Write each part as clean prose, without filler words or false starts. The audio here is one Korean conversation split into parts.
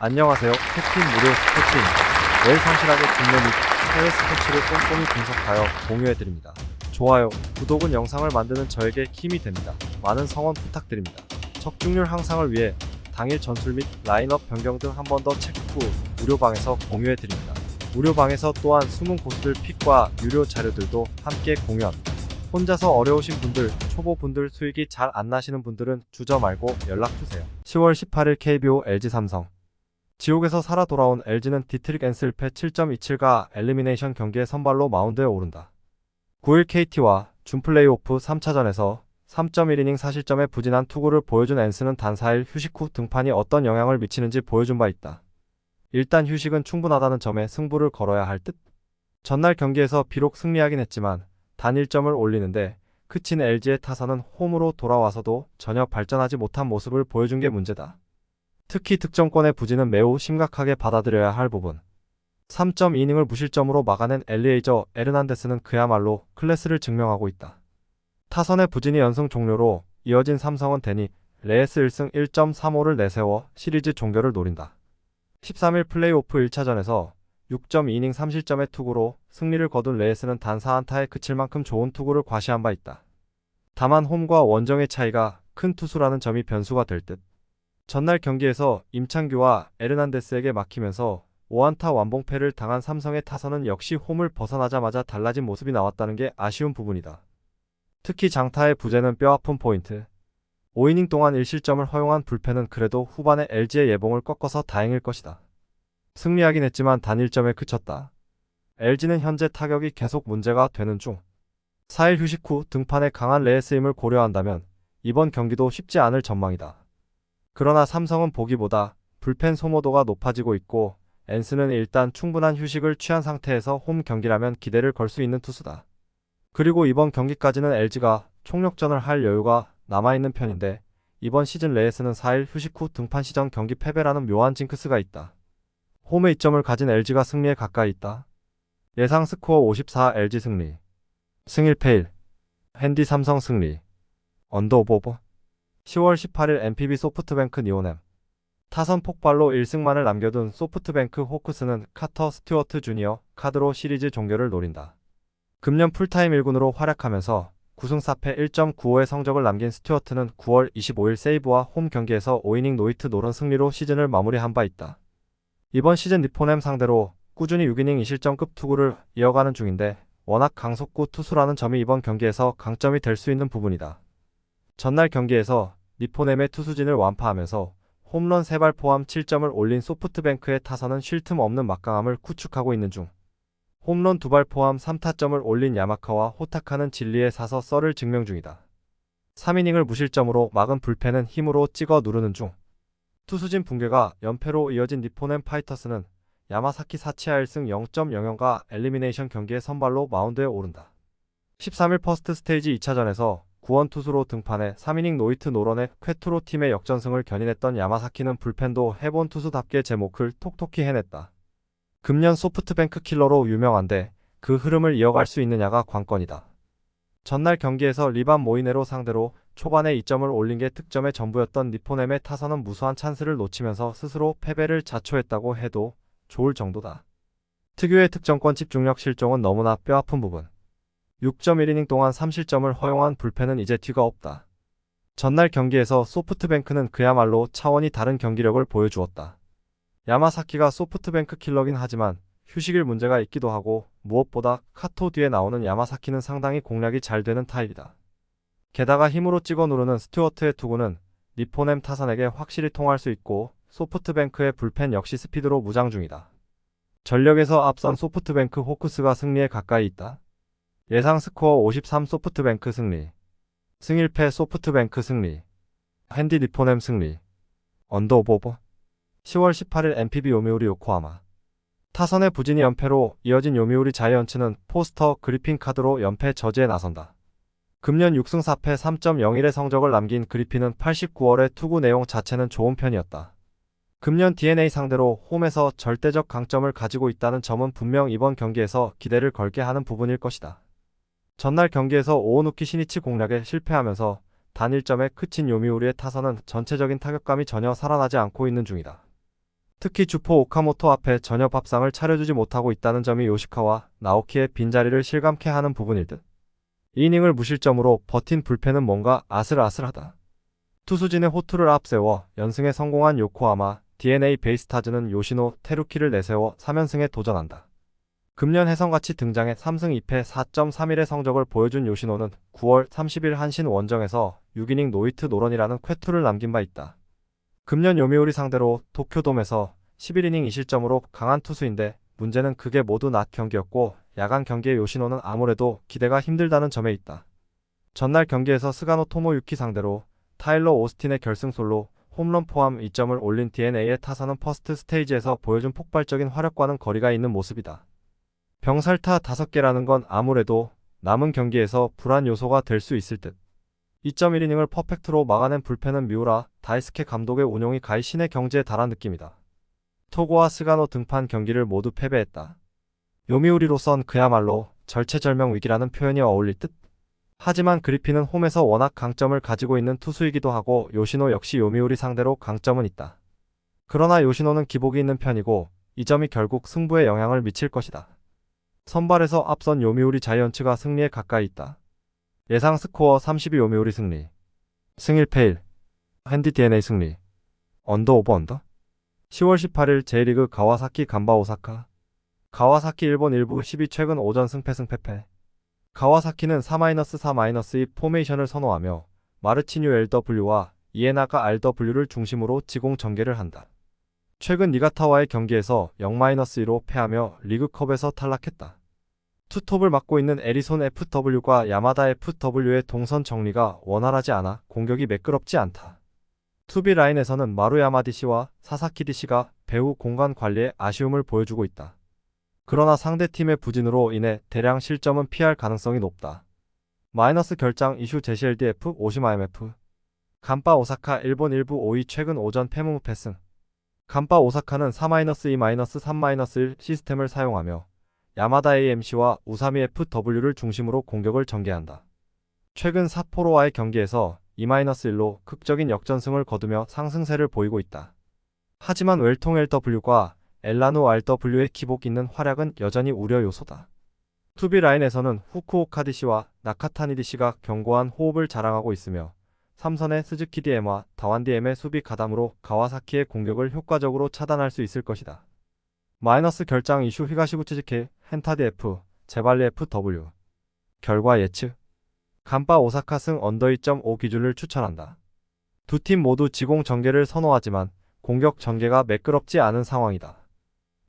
안녕하세요. 캡틴 무료 스포츠입니다. 매일 성실하게 국내 및 해외 스포츠를 꼼꼼히 분석하여 공유해드립니다. 좋아요, 구독은 영상을 만드는 저에게 힘이 됩니다. 많은 성원 부탁드립니다. 적중률 향상을 위해 당일 전술 및 라인업 변경 등 한 번 더 체크 후 무료방에서 공유해드립니다. 무료방에서 또한 숨은 고수들 픽과 유료 자료들도 함께 공유합니다. 혼자서 어려우신 분들, 초보분들 수익이 잘 안 나시는 분들은 주저 말고 연락주세요. 10월 18일 KBO LG 삼성 지옥에서 살아 돌아온 LG는 디트릭 앤슬패 7.27가 엘리미네이션 경기에 선발로 마운드에 오른다. 9일 KT와 준 플레이오프 3차전에서 3.1이닝 4실점의 부진한 투구를 보여준 앤스는 단 4일 휴식 후 등판이 어떤 영향을 미치는지 보여준 바 있다. 일단 휴식은 충분하다는 점에 승부를 걸어야 할 듯. 전날 경기에서 비록 승리하긴 했지만 단 1점을 올리는데 그친 LG의 타선은 홈으로 돌아와서도 전혀 발전하지 못한 모습을 보여준 게 문제다. 특히 득점권의 부진은 매우 심각하게 받아들여야 할 부분. 3.2이닝을 무실점으로 막아낸 엘리에이저 에르난데스는 그야말로 클래스를 증명하고 있다. 타선의 부진이 연승 종료로 이어진 삼성은 데니 레에스 1승 1.35를 내세워 시리즈 종결을 노린다. 13일 플레이오프 1차전에서 6.2이닝 3실점의 투구로 승리를 거둔 레에스는 단 4안타에 그칠 만큼 좋은 투구를 과시한 바 있다. 다만 홈과 원정의 차이가 큰 투수라는 점이 변수가 될 듯. 전날 경기에서 임창규와 에르난데스에게 막히면서 5안타 완봉패를 당한 삼성의 타선은 역시 홈을 벗어나자마자 달라진 모습이 나왔다는 게 아쉬운 부분이다. 특히 장타의 부재는 뼈아픈 포인트. 5이닝 동안 1실점을 허용한 불펜은 그래도 후반에 LG의 예봉을 꺾어서 다행일 것이다. 승리하긴 했지만 단 1점에 그쳤다. LG는 현재 타격이 계속 문제가 되는 중. 4일 휴식 후 등판에 강한 레에스임을 고려한다면 이번 경기도 쉽지 않을 전망이다. 그러나 삼성은 보기보다 불펜 소모도가 높아지고 있고 앤스는 일단 충분한 휴식을 취한 상태에서 홈 경기라면 기대를 걸 수 있는 투수다. 그리고 이번 경기까지는 LG가 총력전을 할 여유가 남아있는 편인데 이번 시즌 레에스는 4일 휴식 후 등판 시전 경기 패배라는 묘한 징크스가 있다. 홈에 이점을 가진 LG가 승리에 가까이 있다. 예상 스코어 54 LG 승리. 승 1패 1. 핸디 삼성 승리. 언더 오버. 10월 18일 NPB 소프트뱅크 니오넴 타선 폭발로 1승만을 남겨둔 소프트뱅크 호크스는 카터 스튜어트 주니어 카드로 시리즈 종결을 노린다. 금년 풀타임 1군으로 활약하면서 9승 4패 1.95의 성적을 남긴 스튜어트는 9월 25일 세이브와 홈 경기에서 5이닝 노히트 노런 승리로 시즌을 마무리한 바 있다. 이번 시즌 니포넴 상대로 꾸준히 6이닝 2실점급 투구를 이어가는 중인데 워낙 강속구 투수라는 점이 이번 경기에서 강점이 될 수 있는 부분이다. 전날 경기에서 니포넴의 투수진을 완파하면서 홈런 3발 포함 7점을 올린 소프트뱅크의 타선은 쉴 틈 없는 막강함을 구축하고 있는 중. 홈런 2발 포함 3타점을 올린 야마카와 호타카는 진리의 사서 썰을 증명 중이다. 3이닝을 무실점으로 막은 불펜은 힘으로 찍어 누르는 중. 투수진 붕괴가 연패로 이어진 니포넴 파이터스는 야마사키 사치아 1승 0.00가 엘리미네이션 경기에 선발로 마운드에 오른다. 13일 퍼스트 스테이지 2차전에서 구원 투수로 등판해 3이닝 노히트 노런의 쾌투로 팀의 역전승을 견인했던 야마사키는 불펜도 해본 투수답게 제 몫을 톡톡히 해냈다. 금년 소프트뱅크 킬러로 유명한데 그 흐름을 이어갈 수 있느냐가 관건이다. 전날 경기에서 리반 모이네로 상대로 초반에 2점을 올린 게 득점의 전부였던 니포넴의 타선은 무수한 찬스를 놓치면서 스스로 패배를 자초했다고 해도 좋을 정도다. 특유의 득점권 집중력 실종은 너무나 뼈아픈 부분. 6.1이닝 동안 3실점을 허용한 불펜은 이제 뒤가 없다. 전날 경기에서 소프트뱅크는 그야말로 차원이 다른 경기력을 보여주었다. 야마사키가 소프트뱅크 킬러긴 하지만 휴식일 문제가 있기도 하고 무엇보다 카토 뒤에 나오는 야마사키는 상당히 공략이 잘 되는 타입이다. 게다가 힘으로 찍어 누르는 스튜어트의 투구는 니포넴 타선에게 확실히 통할 수 있고 소프트뱅크의 불펜 역시 스피드로 무장 중이다. 전력에서 앞선 소프트뱅크 호크스가 승리에 가까이 있다. 예상 스코어 53 소프트뱅크 승리. 승 1패 소프트뱅크 승리. 핸디 니포넴 승리. 언더 오버. 10월 18일 NPB 요미우리 요코하마 타선의 부진이 연패로 이어진 요미우리 자이언츠는 포스터 그리핀 카드로 연패 저지에 나선다. 금년 6승 4패 3.01의 성적을 남긴 그리핀은 89월의 투구 내용 자체는 좋은 편이었다. 금년 DNA 상대로 홈에서 절대적 강점을 가지고 있다는 점은 분명 이번 경기에서 기대를 걸게 하는 부분일 것이다. 전날 경기에서 오오누키 시니치 공략에 실패하면서 단 1점에 그친 요미우리의 타선은 전체적인 타격감이 전혀 살아나지 않고 있는 중이다. 특히 주포 오카모토 앞에 전혀 밥상을 차려주지 못하고 있다는 점이 요시카와 나오키의 빈자리를 실감케 하는 부분일 듯. 2이닝을 무실점으로 버틴 불펜은 뭔가 아슬아슬하다. 투수진의 호투를 앞세워 연승에 성공한 요코하마 DNA 베이스타즈는 요시노 테루키를 내세워 3연승에 도전한다. 금년 해성같이 등장해 3승 2패 4.31의 성적을 보여준 요시노는 9월 30일 한신 원정에서 6이닝 노히트 노런이라는 쾌투를 남긴 바 있다. 금년 요미우리 상대로 도쿄돔에서 11이닝 2실점으로 강한 투수인데 문제는 그게 모두 낮 경기였고 야간 경기의 요시노는 아무래도 기대가 힘들다는 점에 있다. 전날 경기에서 스가노 토모유키 상대로 타일러 오스틴의 결승솔로 홈런 포함 2점을 올린 DNA의 타선은 퍼스트 스테이지에서 보여준 폭발적인 화력과는 거리가 있는 모습이다. 병살타 5개라는 건 아무래도 남은 경기에서 불안 요소가 될 수 있을 듯. 2.1이닝을 퍼펙트로 막아낸 불펜은 미우라 다이스케 감독의 운용이 가히 신의 경지에 달한 느낌이다. 토고와 스가노 등판 경기를 모두 패배했다. 요미우리로선 그야말로 절체절명 위기라는 표현이 어울릴 듯. 하지만 그리핀은 홈에서 워낙 강점을 가지고 있는 투수이기도 하고 요시노 역시 요미우리 상대로 강점은 있다. 그러나 요시노는 기복이 있는 편이고 이 점이 결국 승부에 영향을 미칠 것이다. 선발에서 앞선 요미우리 자이언츠가 승리에 가까이 있다. 예상 스코어 32 요미우리 승리. 승 1패 1. 핸디 DNA 승리. 언더 오버 언더. 10월 18일 J리그 가와사키 간바 오사카. 가와사키 일본 일부 12 최근 오전 승패. 가와사키는 4-4-2 포메이션을 선호하며 마르치뉴 LW와 이에나가 RW를 중심으로 지공 전개를 한다. 최근 니가타와의 경기에서 0-2로 패하며 리그컵에서 탈락했다. 투톱을 맡고 있는 에리손 FW과 야마다 FW의 동선 정리가 원활하지 않아 공격이 매끄럽지 않다. 투비 라인에서는 마루야마 DC와 사사키 DC가 배후 공간 관리에 아쉬움을 보여주고 있다. 그러나 상대팀의 부진으로 인해 대량 실점은 피할 가능성이 높다. 마이너스 결장 이슈 JCLDF 오시마 MF. 간바 오사카 일본 일부 5위 최근 오전 패무무 패승. 간바 오사카는 4-2-3-1 시스템을 사용하며 야마다 AMC와 우사미 FW를 중심으로 공격을 전개한다. 최근 삿포로와의 경기에서 2-1로 극적인 역전승을 거두며 상승세를 보이고 있다. 하지만 웰통 LW과 엘라누 RW의 기복 있는 활약은 여전히 우려 요소다. 투비 라인에서는 후쿠오카 DC와 나카타니 DC가 견고한 호흡을 자랑하고 있으며 삼선의 스즈키 DM과 다완 DM의 수비 가담으로 가와사키의 공격을 효과적으로 차단할 수 있을 것이다. 마이너스 결장 이슈 히가시구 츠즈키, 헨타디 F, 제발리 FW. 결과 예측. 간바 오사카 승 언더 2.5 기준을 추천한다. 두 팀 모두 지공 전개를 선호하지만 공격 전개가 매끄럽지 않은 상황이다.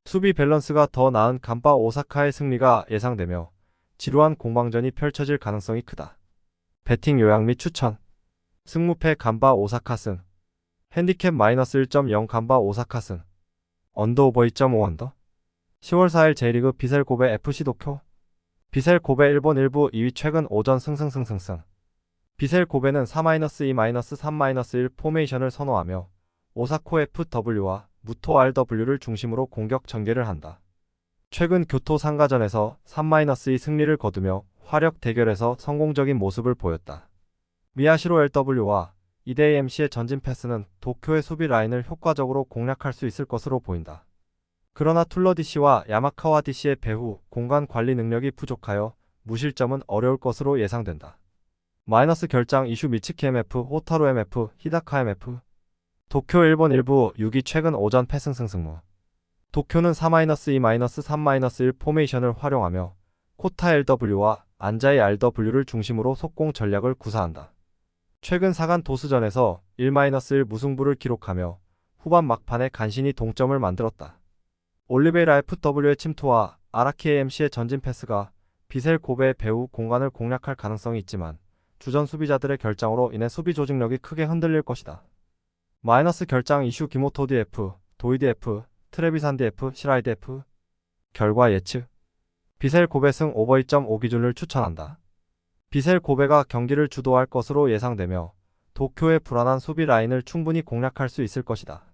수비 밸런스가 더 나은 간바 오사카의 승리가 예상되며 지루한 공방전이 펼쳐질 가능성이 크다. 배팅 요약 및 추천. 승무패 간바 오사카 승. 핸디캡 -1.0 간바 오사카 승. 언더오버 2.5 언더. 10월 4일 J리그 비셀 고베 FC 도쿄. 비셀 고베 일본 일부 2위 최근 오전 승승승승승. 비셀 고베는 4-2-3-1 포메이션을 선호하며 오사코 FW와 무토 RW를 중심으로 공격 전개를 한다. 최근 교토 상가전에서 3-2 승리를 거두며 화력 대결에서 성공적인 모습을 보였다. 미야시로 LW와 이데이 MC의 전진 패스는 도쿄의 수비 라인을 효과적으로 공략할 수 있을 것으로 보인다. 그러나 툴러 DC와 야마카와 DC의 배후 공간 관리 능력이 부족하여 무실점은 어려울 것으로 예상된다. 마이너스 결장 이슈 미츠키 MF, 호타루 MF, 히다카 MF. 도쿄 일본 일부 6위 최근 오전 패승승승무. 도쿄는 4-2-3-1 포메이션을 활용하며 코타 LW와 안자이 RW를 중심으로 속공 전략을 구사한다. 최근 사간 도스전에서 1-1 무승부를 기록하며 후반 막판에 간신히 동점을 만들었다. 올리베이라 FW의 침투와 아라키 AMC의 전진 패스가 비셀 고베의 배후 공간을 공략할 가능성이 있지만 주전 수비자들의 결장으로 인해 수비 조직력이 크게 흔들릴 것이다. 마이너스 결장 이슈 기모토디 F, 도이디 F, 트레비산디 F, 시라이드 F. 결과 예측. 비셀 고베 승 오버 2.5 기준을 추천한다. 비셀 고베가 경기를 주도할 것으로 예상되며 도쿄의 불안한 수비 라인을 충분히 공략할 수 있을 것이다.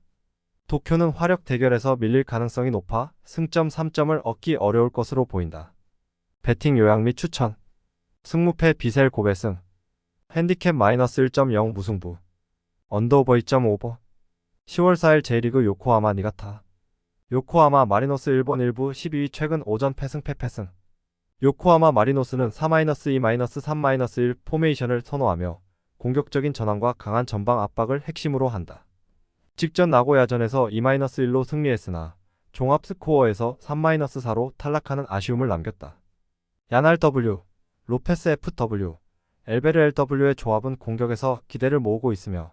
도쿄는 화력 대결에서 밀릴 가능성이 높아 승점 3점을 얻기 어려울 것으로 보인다. 배팅 요약 및 추천. 승무패 비셀 고베 승. 핸디캡 -1.0 무승부. 언더오버 2.5버. 10월 4일 J리그 요코하마 니가타. 요코하마 마리노스 일본 일부 12위 최근 오전 패승 패패승. 요코하마 마리노스는 4-2-3-1 포메이션을 선호하며 공격적인 전환과 강한 전방 압박을 핵심으로 한다. 직전 나고야전에서 2-1로 승리했으나 종합 스코어에서 3-4로 탈락하는 아쉬움을 남겼다. 야날 W, 로페스 FW, 엘베르 LW의 조합은 공격에서 기대를 모으고 있으며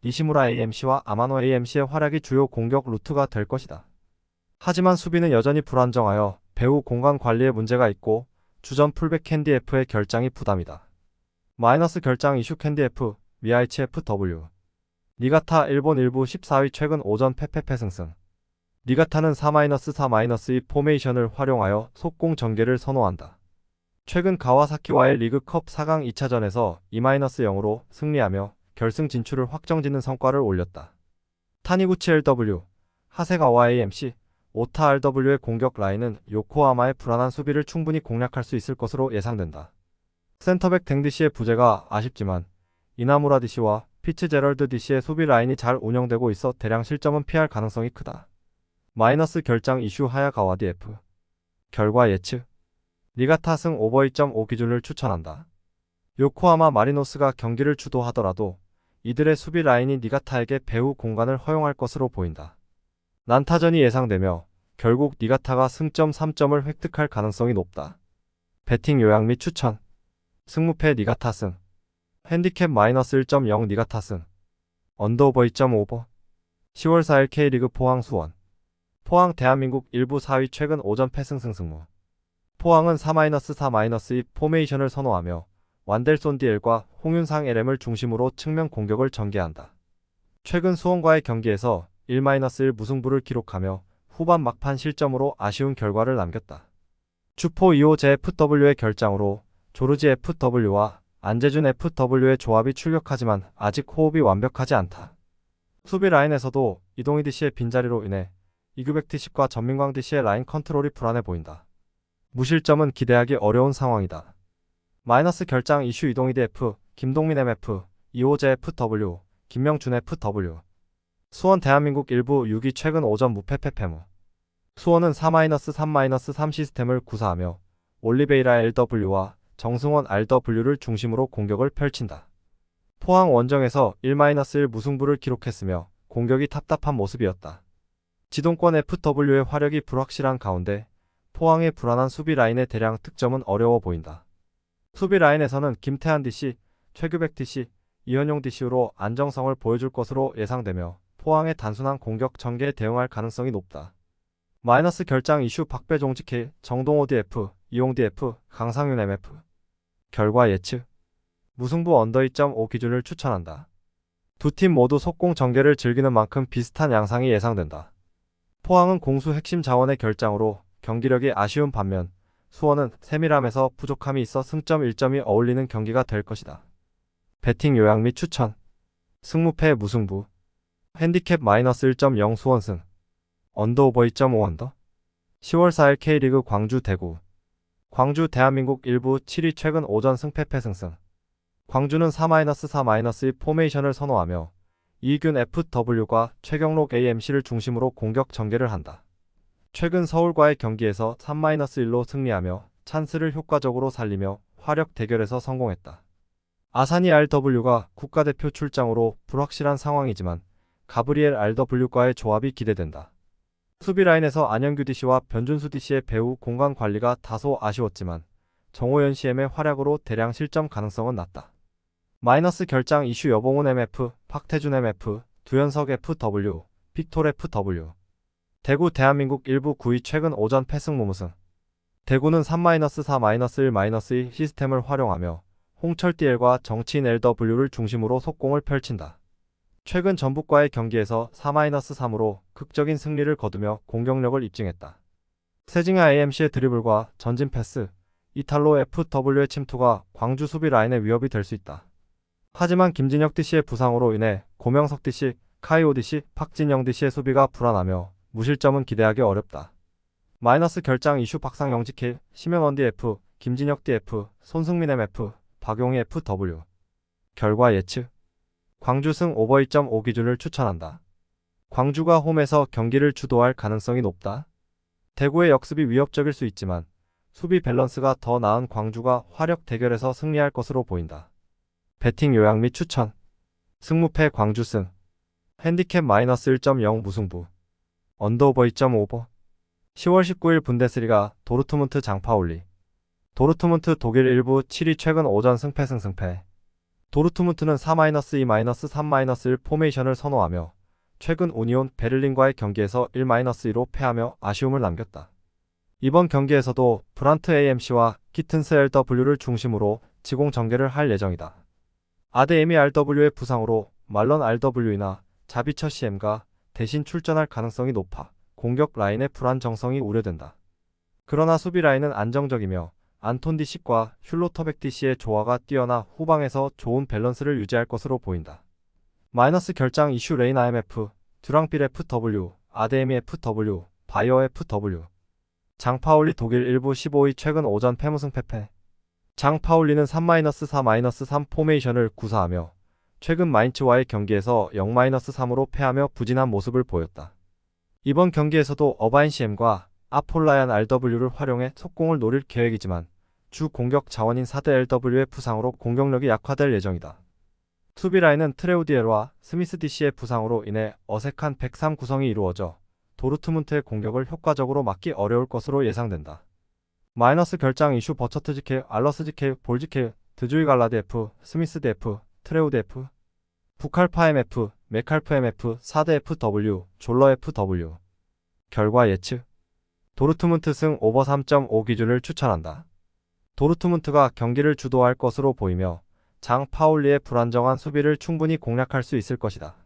니시무라 AMC와 아마노 AMC의 활약이 주요 공격 루트가 될 것이다. 하지만 수비는 여전히 불안정하여 배후 공간 관리에 문제가 있고 주전 풀백 캔디 F의 결장이 부담이다. 마이너스 결장 이슈 캔디 F, 미아이치 FW. 니가타 일본 일부 14위 최근 오전 패패패승승. 니가타는 4-4-2 포메이션을 활용하여 속공 전개를 선호한다. 최근 가와사키와의 리그컵 4강 2차전에서 2-0으로 승리하며 결승 진출을 확정짓는 성과를 올렸다. 타니구치 LW, 하세가와 AMC, 오타 RW의 공격 라인은 요코하마의 불안한 수비를 충분히 공략할 수 있을 것으로 예상된다. 센터백 댕디시의 부재가 아쉽지만 이나무라 디시와 피츠제럴드 디시의 수비 라인이 잘 운영되고 있어 대량 실점은 피할 가능성이 크다. 마이너스 결장 이슈 하야가와 DF. 결과 예측. 니가타 승 오버 2.5 기준을 추천한다. 요코하마 마리노스가 경기를 주도하더라도 이들의 수비 라인이 니가타에게 배후 공간을 허용할 것으로 보인다. 난타전이 예상되며 결국 니가타가 승점 3점을 획득할 가능성이 높다. 배팅 요약 및 추천. 승무패 니가타 승. 핸디캡 마이너스 1.0 니가타 승. 언더오버 2.5버. 10월 4일 K리그 포항 수원. 포항 대한민국 일부 4위 최근 오전 패승승 승무. 포항은 4-4-2 포메이션을 선호하며 완델손 디엘과 홍윤상 LM을 중심으로 측면 공격을 전개한다. 최근 수원과의 경기에서 1-1 무승부를 기록하며 후반 막판 실점으로 아쉬운 결과를 남겼다. 주포 2호 JFW의 결장으로 조르지 FW와 안재준 FW의 조합이 출격하지만 아직 호흡이 완벽하지 않다. 수비 라인에서도 이동희 DC의 빈자리로 인해 이규백 DC과 전민광 DC의 라인 컨트롤이 불안해 보인다. 무실점은 기대하기 어려운 상황이다. 마이너스 결장 이슈 이동희 DF, 김동민 MF, 이호재 FW, 김명준 FW. 수원 대한민국 일부 6위 최근 오전 무패패패무. 수원은 4-3-3 시스템을 구사하며 올리베이라 LW와 정승원 RW를 중심으로 공격을 펼친다. 포항 원정에서 1-1 무승부를 기록했으며 공격이 답답한 모습이었다. 지동권 FW의 화력이 불확실한 가운데 포항의 불안한 수비 라인의 대량 득점은 어려워 보인다. 수비 라인에서는 김태한 DC, 최규백 DC, 이현용 DC로 안정성을 보여줄 것으로 예상되며 포항의 단순한 공격 전개에 대응할 가능성이 높다. 마이너스 결장 이슈 박배종 GK, 정동호 DF, 이용 DF, 강상윤 MF. 결과 예측. 무승부 언더 2.5 기준을 추천한다. 두 팀 모두 속공 전개를 즐기는 만큼 비슷한 양상이 예상된다. 포항은 공수 핵심 자원의 결장으로 경기력이 아쉬운 반면 수원은 세밀함에서 부족함이 있어 승점 1점이 어울리는 경기가 될 것이다. 배팅 요약 및 추천. 승무패 무승부. 핸디캡 마이너스 1.0 수원승. 언더오버 2.5 언더. 10월 4일 K리그 광주 대구. 광주 대한민국 일부 7위 최근 오전 승패패승승. 광주는 4-4-2 포메이션을 선호하며 이균 FW과 최경록 AMC를 중심으로 공격 전개를 한다. 최근 서울과의 경기에서 3-1로 승리하며 찬스를 효과적으로 살리며 화력 대결에서 성공했다. 아사니 RW가 국가대표 출장으로 불확실한 상황이지만 가브리엘 RW과의 조합이 기대된다. 수비 라인에서 안영규 DC와 변준수 DC의 배후 공간 관리가 다소 아쉬웠지만 정호연 CM의 활약으로 대량 실점 가능성은 낮다. 마이너스 결장 이슈 여봉훈 MF, 박태준 MF, 두현석 FW, 빅톨 FW. 대구 대한민국 일부 9위 최근 오전 패승 무무승. 대구는 3-4-1 시스템을 활용하며 홍철 DL과 정치인 LW를 중심으로 속공을 펼친다. 최근 전북과의 경기에서 4-3으로 극적인 승리를 거두며 공격력을 입증했다. 세징야 AMC의 드리블과 전진 패스, 이탈로 FW의 침투가 광주 수비 라인의 위협이 될 수 있다. 하지만 김진혁 DC의 부상으로 인해 고명석 DC, 카이오 DC, 박진영 DC의 수비가 불안하며 무실점은 기대하기 어렵다. 마이너스 결장 이슈 박상영 GK, 심현원 DF, 김진혁 DF, 손승민 MF, 박용희 FW. 결과 예측. 광주 승 오버 2.5 기준을 추천한다. 광주가 홈에서 경기를 주도할 가능성이 높다. 대구의 역습이 위협적일 수 있지만 수비 밸런스가 더 나은 광주가 화력 대결에서 승리할 것으로 보인다. 배팅 요약 및 추천. 승무패 광주승. 핸디캡 -1.0 무승부. 언더오버 2.5버. 10월 19일 분데스리가 도르트문트 장파올리. 도르트문트 독일 1부 7위 최근 오전 승패. 도르트문트는 4-2-3-1 포메이션을 선호하며 최근 우니온 베를린과의 경기에서 1-2로 패하며 아쉬움을 남겼다. 이번 경기에서도 브란트 AMC와 키튼스 LW를 중심으로 지공 전개를 할 예정이다. 아데에미 RW의 부상으로 말런 RW이나 자비처 CM가 대신 출전할 가능성이 높아 공격 라인의 불안정성이 우려된다. 그러나 수비 라인은 안정적이며 안톤 DC과 슐로터백 DC의 조화가 뛰어나 후방에서 좋은 밸런스를 유지할 것으로 보인다. 마이너스 결장 이슈 레인 IMF, 듀랑빌 FW, 아데에미 FW, 바이어 FW. 장파올리 독일 1부 15위 최근 오전 패무승 패패. 장파올리는 3-4-3 포메이션을 구사하며 최근 마인츠와의 경기에서 0-3으로 패하며 부진한 모습을 보였다. 이번 경기에서도 어바인 CM과 아폴라얀 RW를 활용해 속공을 노릴 계획이지만 주 공격 자원인 4대 LW의 부상으로 공격력이 약화될 예정이다. 수비 라인은 트레우디엘과 스미스 DC의 부상으로 인해 어색한 103 구성이 이루어져 도르트문트의 공격을 효과적으로 막기 어려울 것으로 예상된다. 마이너스 결장 이슈 버처트 GK, 알러스 GK, 볼 GK, 드주이 갈라드 F, 스미스 DF, 트레우드 F, 북칼파 MF, 메칼프 MF, 4대 FW, 졸러 FW. 결과 예측. 도르트문트 승 오버 3.5 기준을 추천한다. 도르트문트가 경기를 주도할 것으로 보이며 장 파울리의 불안정한 수비를 충분히 공략할 수 있을 것이다.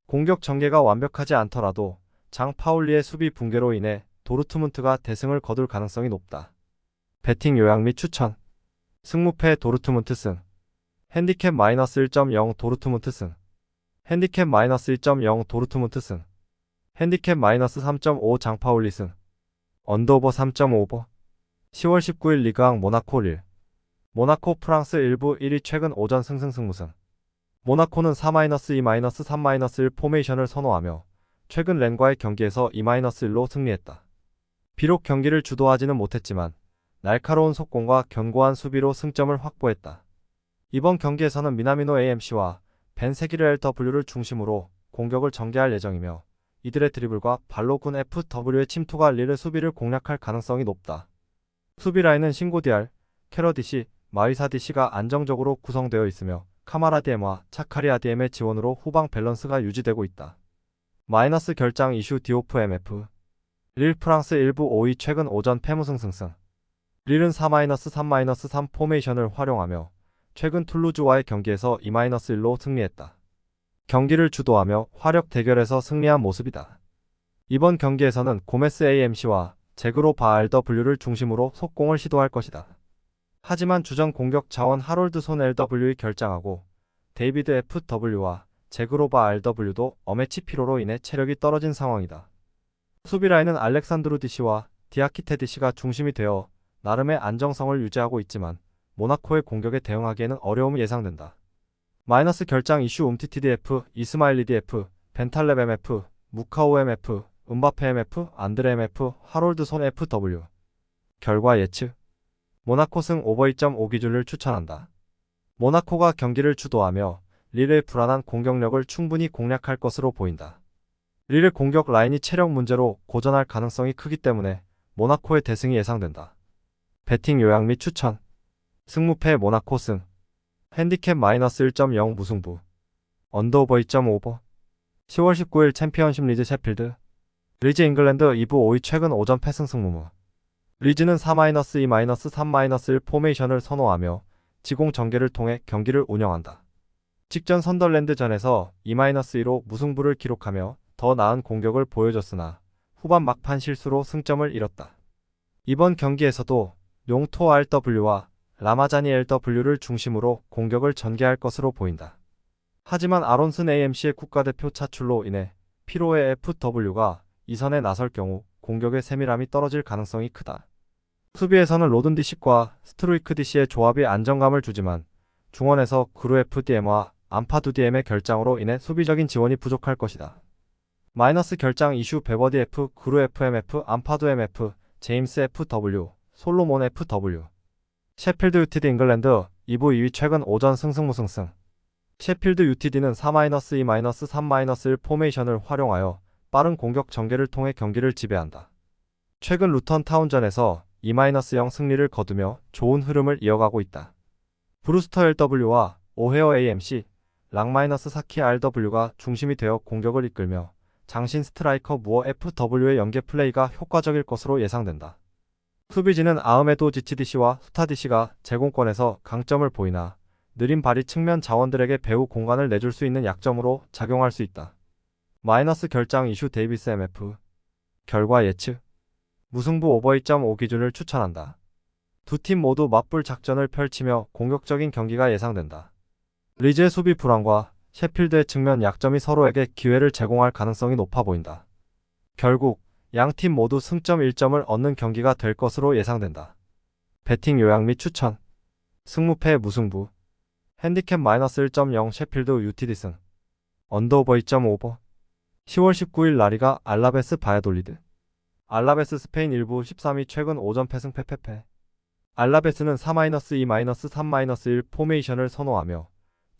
공격 전개가 완벽하지 않더라도 장 파울리의 수비 붕괴로 인해 도르트문트가 대승을 거둘 가능성이 높다. 배팅 요약 및 추천. 승무패 도르트문트 승. 핸디캡 -1.0 도르트문트 승. 핸디캡 -1.0 도르트문트 승. 핸디캡 -3.5 장파울리 승. 언더오버 3.5버. 10월 19일 리그왕 모나코 릴. 모나코 프랑스 1부 1위 최근 오전 승승승무승. 모나코는 4-2-3-1 포메이션을 선호하며 최근 렌과의 경기에서 2-1로 승리했다. 비록 경기를 주도하지는 못했지만 날카로운 속공과 견고한 수비로 승점을 확보했다. 이번 경기에서는 미나미노 AMC와 벤 세기르 LW를 중심으로 공격을 전개할 예정이며 이들의 드리블과 발로군 FW의 침투가 릴의 수비를 공략할 가능성이 높다. 수비 라인은 신고디알, 캐러디시, 마이사디시가 안정적으로 구성되어 있으며 카마라디엠과 차카리아디엠의 지원으로 후방 밸런스가 유지되고 있다. 마이너스 결장 이슈 디오프 MF. 릴 프랑스 1부 5위 최근 오전 패무승승승. 릴은 4-3-3 포메이션을 활용하며 최근 툴루즈와의 경기에서 2-1로 승리했다. 경기를 주도하며 화력 대결에서 승리한 모습이다. 이번 경기에서는 고메스 AMC와 제그로 바 RW를 중심으로 속공을 시도할 것이다. 하지만 주전 공격 자원 하롤드 손 LW이 결장하고 데이비드 FW와 제그로바 RW도 어매치 피로로 인해 체력이 떨어진 상황이다. 수비 라인은 알렉산드루 DC와 디아키테 DC가 중심이 되어 나름의 안정성을 유지하고 있지만 모나코의 공격에 대응하기에는 어려움이 예상된다. 마이너스 결장 이슈 움티티드 F, 이스마일리디 F, 벤탈렙 MF, 무카오 MF, 음바페 MF, 안드레 MF, 하롤드 손 FW. 결과 예측. 모나코 승 오버 2.5 기준을 추천한다. 모나코가 경기를 주도하며 릴의 불안한 공격력을 충분히 공략할 것으로 보인다. 릴의 공격 라인이 체력 문제로 고전할 가능성이 크기 때문에 모나코의 대승이 예상된다. 배팅 요약 및 추천. 승무패 모나코 승. 핸디캡 -1.0 무승부. 언더오버 2.5버. 10월 19일 챔피언십 리즈 셰필드. 리즈 잉글랜드 2부 5위 최근 오전 패승승무무. 리즈는 4-2-3-1 포메이션을 선호하며 지공 전개를 통해 경기를 운영한다. 직전 선덜랜드전에서 2-2로 무승부를 기록하며 더 나은 공격을 보여줬으나 후반 막판 실수로 승점을 잃었다. 이번 경기에서도 용토 RW와 라마자니 LW를 중심으로 공격을 전개할 것으로 보인다. 하지만 아론슨 AMC의 국가대표 차출로 인해 피로의 FW가 이선에 나설 경우 공격의 세밀함이 떨어질 가능성이 크다. 수비에서는 로든 DC과 스트루이크 DC의 조합이 안정감을 주지만 중원에서 그루 FDM과 안파두 DM의 결장으로 인해 수비적인 지원이 부족할 것이다. 마이너스 결장 이슈 베버디 F, 그루 FMF, 암파도 MF, 제임스 FW, 솔로몬 FW. 셰필드 UTD 잉글랜드 2부 2위 최근 오전 승승무승승. 셰필드 UTD는 4-2-3-1 포메이션을 활용하여 빠른 공격 전개를 통해 경기를 지배한다. 최근 루턴 타운전에서 2-0 승리를 거두며 좋은 흐름을 이어가고 있다. 브루스터 LW와 오헤어 AMC, 락-사키 RW가 중심이 되어 공격을 이끌며 장신 스트라이커 무어 FW의 연계 플레이가 효과적일 것으로 예상된다. 수비진은 아흐메도 GCDC와 스타디시가 제공권에서 강점을 보이나 느린 발이 측면 자원들에게 배후 공간을 내줄 수 있는 약점으로 작용할 수 있다. 마이너스 결장 이슈 데이비스 MF. 결과 예측. 무승부 오버 2.5 기준을 추천한다. 두 팀 모두 맞불 작전을 펼치며 공격적인 경기가 예상된다. 리즈의 수비 불안과 셰필드의 측면 약점이 서로에게 기회를 제공할 가능성이 높아 보인다. 결국 양팀 모두 승점 1점을 얻는 경기가 될 것으로 예상된다. 배팅 요약 및 추천. 승무패 무승부. 핸디캡 -1.0 셰필드 UTD 승. 언더오버 2.5버. 10월 19일 라리가 알라베스 바야돌리드. 알라베스 스페인 1부 13위 최근 오전 패승 패패패. 알라베스는 4-2-3-1 포메이션을 선호하며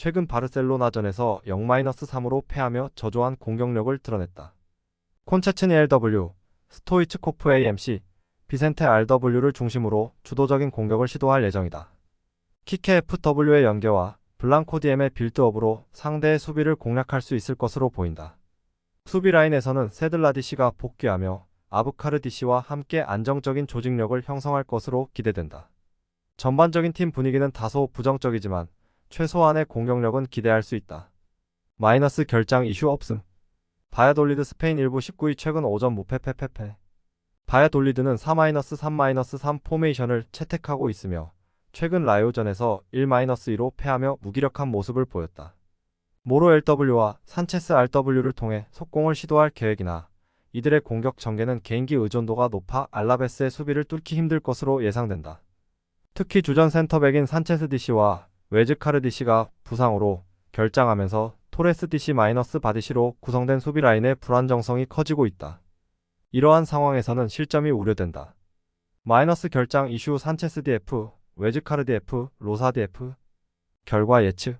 최근 바르셀로나전에서 0-3으로 패하며 저조한 공격력을 드러냈다. 콘체츠니 LW, 스토이츠코프 AMC, 비센테 RW를 중심으로 주도적인 공격을 시도할 예정이다. 키케 FW의 연계와 블랑코 DM의 빌드업으로 상대의 수비를 공략할 수 있을 것으로 보인다. 수비 라인에서는 세들라디시가 복귀하며 아부카르디시와 함께 안정적인 조직력을 형성할 것으로 기대된다. 전반적인 팀 분위기는 다소 부정적이지만 최소한의 공격력은 기대할 수 있다. 마이너스 결장 이슈 없음. 바야돌리드 스페인 1부 19위 최근 오전 무패패패패. 바야돌리드는 4-3-3 포메이션을 채택하고 있으며 최근 라요전에서 1-2로 패하며 무기력한 모습을 보였다. 모로 LW와 산체스 RW를 통해 속공을 시도할 계획이나 이들의 공격 전개는 개인기 의존도가 높아 알라베스의 수비를 뚫기 힘들 것으로 예상된다. 특히 주전 센터백인 산체스 DC와 웨즈카르 DC가 부상으로 결장하면서 토레스 DC 바디시로 구성된 수비 라인의 불안정성이 커지고 있다. 이러한 상황에서는 실점이 우려된다. 마이너스 결장 이슈 산체스 DF, 웨즈카르 DF, 로사 DF. 결과 예측.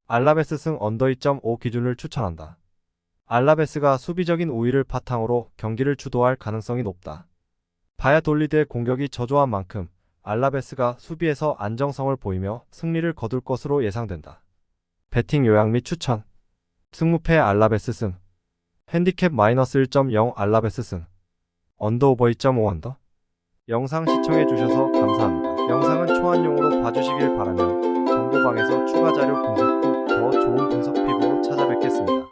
알라베스 승 언더 2.5 기준을 추천한다. 알라베스가 수비적인 우위를 바탕으로 경기를 주도할 가능성이 높다. 바야돌리드의 공격이 저조한 만큼 알라베스가 수비에서 안정성을 보이며 승리를 거둘 것으로 예상된다. 배팅 요약 및 추천. 승무패 알라베스 승. 핸디캡 -1.0 알라베스 승. 언더오버 2.5 언더. 영상 시청해주셔서 감사합니다. 영상은 초안용으로 봐주시길 바라며 정보방에서 추가 자료